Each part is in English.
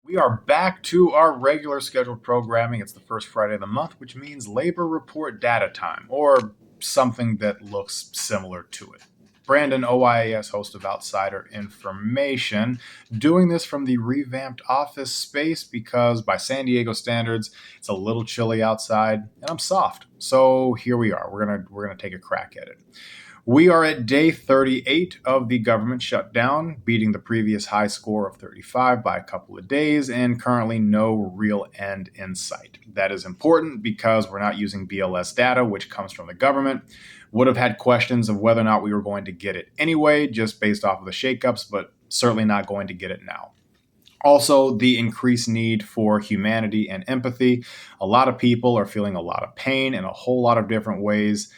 We are back to our regular scheduled programming. It's the first Friday of the month, which means labor report data time, or something that looks similar to it. Brandon, OIAS, host of Outsider Information, doing this from the revamped office space because by San Diego standards, it's a little chilly outside and I'm soft. So here we are. We're gonna take a crack at it. We are at day 38 of the government shutdown, beating the previous high score of 35 by a couple of days, and currently no real end in sight. That is important because we're not using BLS data, which comes from the government. Would have had questions of whether or not we were going to get it anyway, just based off of the shakeups, but certainly not going to get it now. Also, the increased need for humanity and empathy. A lot of people are feeling a lot of pain in a whole lot of different ways.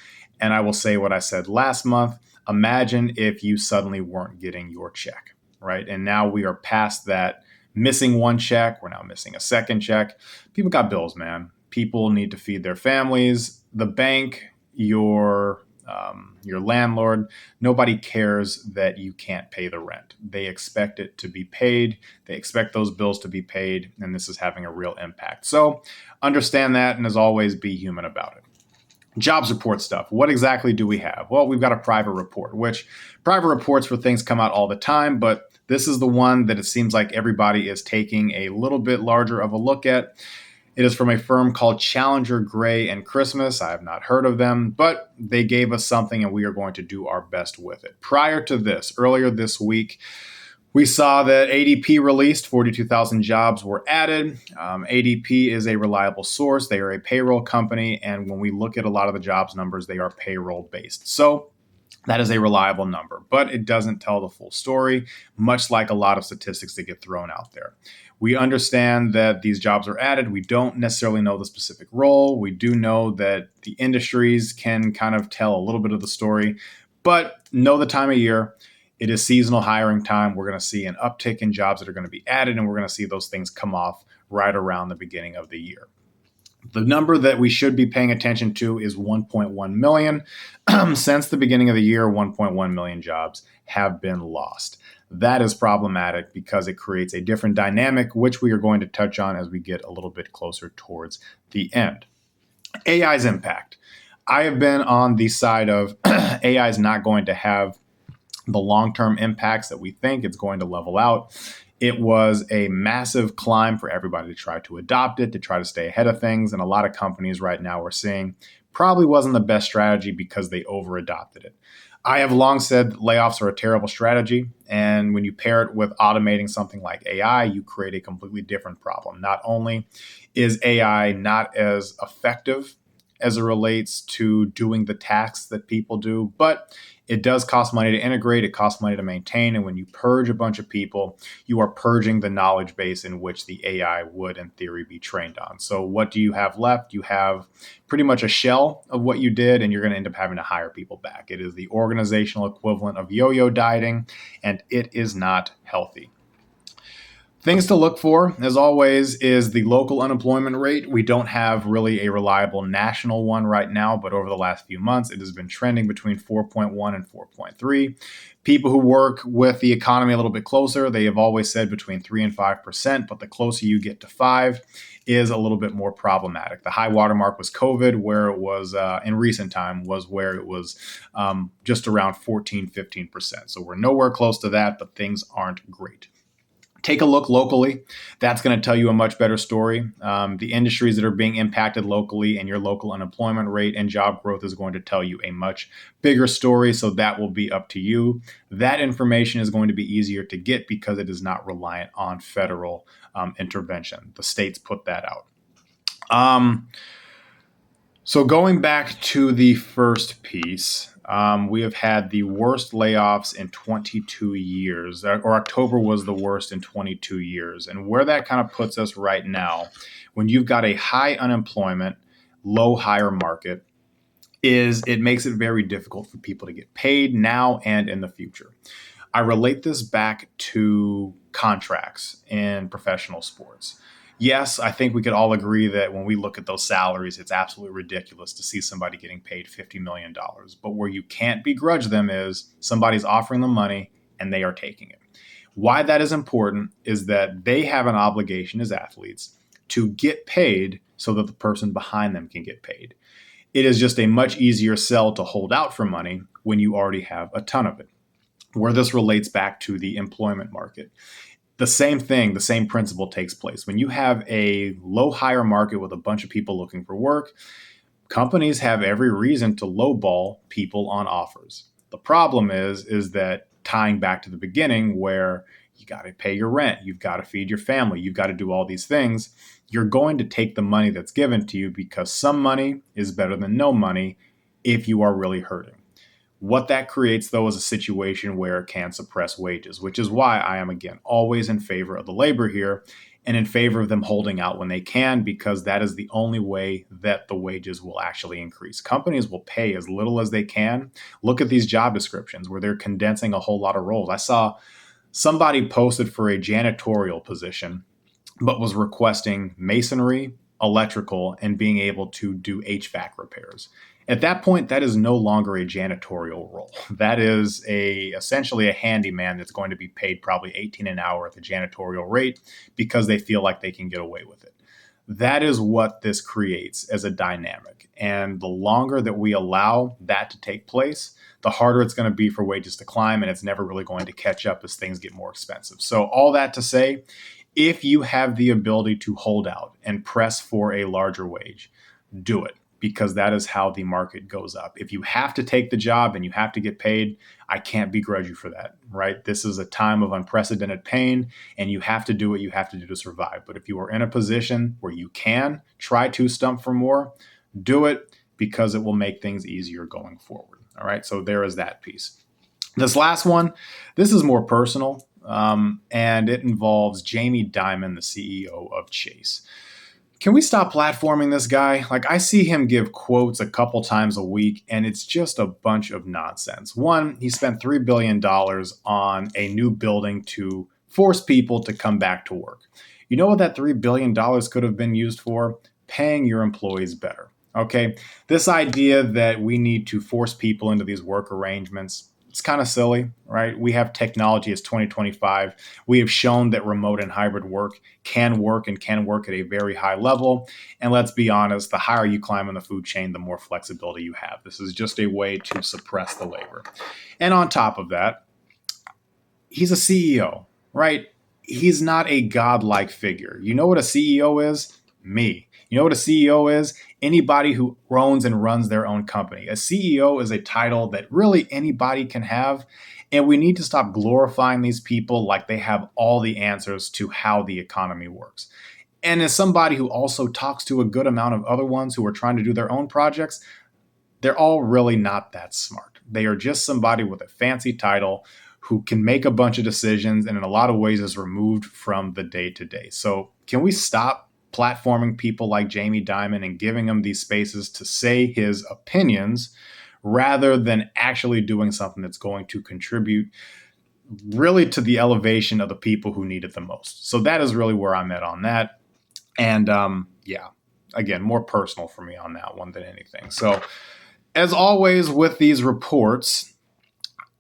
And I will say what I said last month. Imagine if you suddenly weren't getting your check, right? And now we are past that missing one check. We're now missing a second check. People got bills, man. People need to feed their families. The bank, your landlord, nobody cares that you can't pay the rent. They expect it to be paid. They expect those bills to be paid, and this is having a real impact. So understand that, and as always, be human about it. Jobs report stuff. What exactly do we have? Well, we've got a private report, which private reports for things come out all the time, but this is the one that it seems like everybody is taking a little bit larger of a look at. It is from a firm called Challenger, Gray and Christmas. I have not heard of them, but they gave us something and we are going to do our best with it. Prior to this, earlier this week, we saw that ADP released 42,000 jobs were added. ADP is a reliable source. They are a payroll company. And when we look at a lot of the jobs numbers, they are payroll based. So that is a reliable number, but it doesn't tell the full story, much like a lot of statistics that get thrown out there. We understand that these jobs are added. We don't necessarily know the specific role. We do know that the industries can kind of tell a little bit of the story, but know the time of year. It is seasonal hiring time. We're going to see an uptick in jobs that are going to be added, and we're going to see those things come off right around the beginning of the year. The number that we should be paying attention to is 1.1 million. Since the beginning of the year, 1.1 million jobs have been lost. That is problematic because it creates a different dynamic, which we are going to touch on as we get a little bit closer towards the end. AI's impact. I have been on the side of AI is not going to have the long-term impacts that we think. It's going to level out. It was a massive climb for everybody to try to adopt it, to try to stay ahead of things. And a lot of companies right now are seeing probably wasn't the best strategy because they over-adopted it. I have long said that layoffs are a terrible strategy. And when you pair it with automating something like AI, you create a completely different problem. Not only is AI not as effective as it relates to doing the tasks that people do, but it does cost money to integrate, it costs money to maintain, and when you purge a bunch of people, you are purging the knowledge base in which the AI would, in theory, be trained on. So what do you have left? You have pretty much a shell of what you did, and you're going to end up having to hire people back. It is the organizational equivalent of yo-yo dieting, and it is not healthy. Things to look for, as always, is the local unemployment rate. We don't have really a reliable national one right now, but over the last few months, it has been trending between 4.1 and 4.3. People who work with the economy a little bit closer, they have always said between 3 and 5%, but the closer you get to 5 is a little bit more problematic. The high watermark was COVID, where it was in recent time was where it was just around 14, 15%. So we're nowhere close to that, but things aren't great. Take a look locally. That's going to tell you a much better story. The industries that are being impacted locally and your local unemployment rate and job growth is going to tell you a much bigger story. So that will be up to you. That information is going to be easier to get because it is not reliant on federal intervention. The states put that out. So going back to the first piece, we have had the worst layoffs in 22 years, or October was the worst in 22 years. And where that kind of puts us right now, when you've got a high unemployment, low hire market, is it makes it very difficult for people to get paid now and in the future. I relate this back to contracts in professional sports. Yes, I think we could all agree that when we look at those salaries, it's absolutely ridiculous to see somebody getting paid $50 million. But where you can't begrudge them is somebody's offering them money and they are taking it. Why that is important is that they have an obligation as athletes to get paid so that the person behind them can get paid. It is just a much easier sell to hold out for money when you already have a ton of it. Where this relates back to the employment market. The same thing, the same principle takes place. When you have a low hire market with a bunch of people looking for work, companies have every reason to lowball people on offers. The problem is that tying back to the beginning where you got to pay your rent, you've got to feed your family, you've got to do all these things, you're going to take the money that's given to you because some money is better than no money if you are really hurting. What that creates, though, is a situation where it can suppress wages, which is why I am, again, always in favor of the labor here and in favor of them holding out when they can, because that is the only way that the wages will actually increase. Companies will pay as little as they can. Look at these job descriptions where they're condensing a whole lot of roles. I saw somebody posted for a janitorial position, but was requesting masonry, electrical, and being able to do HVAC repairs. At that point, that is no longer a janitorial role. That is essentially a handyman that's going to be paid probably $18 an hour at the janitorial rate because they feel like they can get away with it. That is what this creates as a dynamic. And the longer that we allow that to take place, the harder it's going to be for wages to climb, and it's never really going to catch up as things get more expensive. So all that to say, if you have the ability to hold out and press for a larger wage, do it, because that is how the market goes up. If you have to take the job and you have to get paid, I can't begrudge you for that, right? This is a time of unprecedented pain, and you have to do what you have to do to survive. But if you are in a position where you can try to stump for more, do it, because it will make things easier going forward. All right, so there is that piece. This last one, this is more personal, and it involves Jamie Dimon, the CEO of Chase. Can we stop platforming this guy? Like, I see him give quotes a couple times a week, and it's just a bunch of nonsense. One, he spent $3 billion on a new building to force people to come back to work. You know what that $3 billion could have been used for? Paying your employees better. Okay, this idea that we need to force people into these work arrangements, it's kind of silly, right? We have technology as 2025. We have shown that remote and hybrid work can work and can work at a very high level. And let's be honest, the higher you climb in the food chain, the more flexibility you have. This is just a way to suppress the labor. And on top of that, he's a CEO, right? He's not a godlike figure. You know what a CEO is? Me. You know what a CEO is? Anybody who owns and runs their own company. A CEO is a title that really anybody can have, and we need to stop glorifying these people like they have all the answers to how the economy works. And as somebody who also talks to a good amount of other ones who are trying to do their own projects, they're all really not that smart. They are just somebody with a fancy title who can make a bunch of decisions and in a lot of ways is removed from the day-to-day. So can we stop platforming people like Jamie Dimon and giving him these spaces to say his opinions rather than actually doing something that's going to contribute really to the elevation of the people who need it the most? So that is really where I'm at on that. And again, more personal for me on that one than anything. So as always with these reports,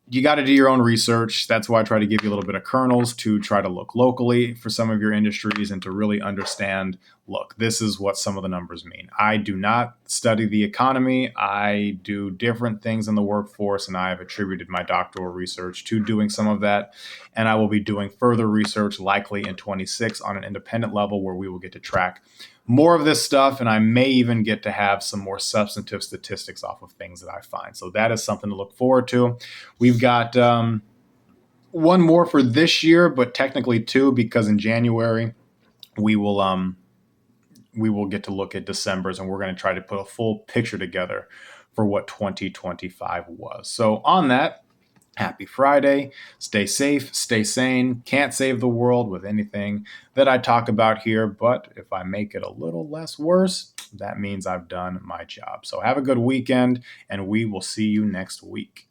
you got to do your own research. That's why I try to give you a little bit of kernels to try to look locally for some of your industries and to really understand, look, this is what some of the numbers mean. I do not study the economy. I do different things in the workforce, and I have attributed my doctoral research to doing some of that. And I will be doing further research likely in 26 on an independent level where we will get to track more of this stuff, and I may even get to have some more substantive statistics off of things that I find. So that is something to look forward to. We've got one more for this year, but technically two, because in January we will get to look at December's, and we're going to try to put a full picture together for what 2025 was. So on that, happy Friday. Stay safe, stay sane. Can't save the world with anything that I talk about here, but if I make it a little less worse, that means I've done my job. So have a good weekend, and we will see you next week.